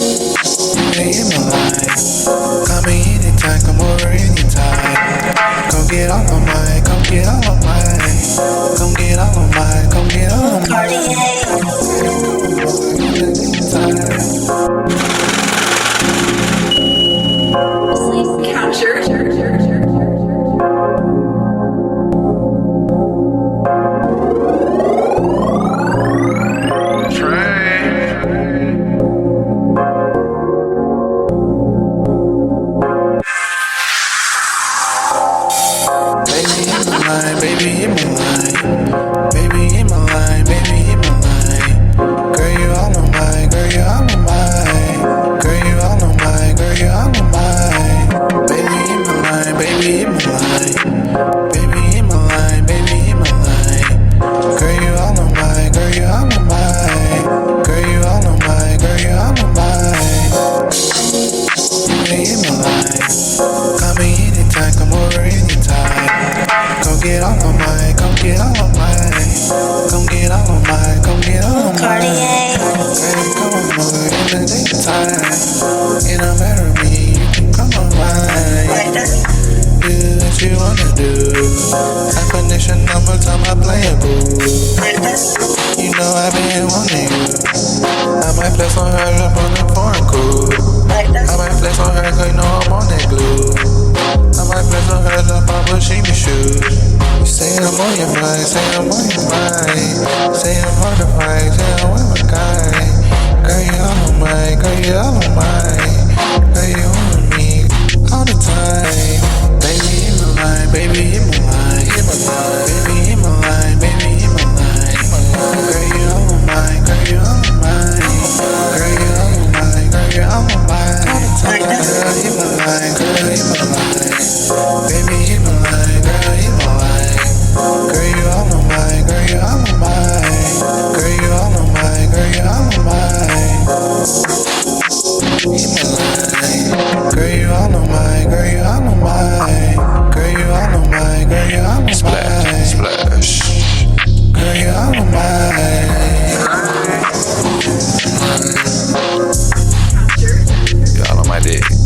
in my life. Call me anytime, come over anytime. Come get all of mine, come get all of mine. Come get all of mine, come get all of mine. Capture. Baby, hit my line. Baby, hit my line. Baby, hit my line. Girl, you all on mine. Girl, you all on mine. Girl, you all on mine. Girl, you all on mine. Baby, hit my line. Baby, hit my line. Baby, hit my line. Baby, hit my line. Girl, you all on mine. Girl, you all on mine. Girl, you all on mine. Girl, you all on mine. Baby, hit my line. Call me anytime. Come over anytime. Come get all of mine, come get all of mine. Come get all of mine, come get all of mine. Cartier. Baby, come on over in the daytime. It don't matter me, you can come on mine. Do what you wanna do. Definition number time I play a boo. You know I've been wanting you. I might flex on her up on the foreign cool. I might flex on her cause you know I'm on that glue. I might flex on her up on what she be shoes. You say I'm on your mind, say I'm on your mind. Say I'm hard to find, say I'm with my guy. Girl, you all on mine, girl, you all on mine. Girl, you on me all the time. Baby, hit my line, baby, hit my line. Hit my line, baby, hit my line, baby, hit my line. Girl, you all on mine, girl, you all on mine. Girl, you all on mine, girl, you all on mine. Girl, hit my line, girl, hit my line. Baby, hit my line, girl, hit my line. Girl, you all on mine, girl, you all on mine. Girl, you all on mine, girl, you all on mine. Hit my line. Girl, you all on mine, girl, you all on mine. Girl, you all on mine, girl, you all on mine. Splash, splash. Girl, you all on mine. Y'all on my dick.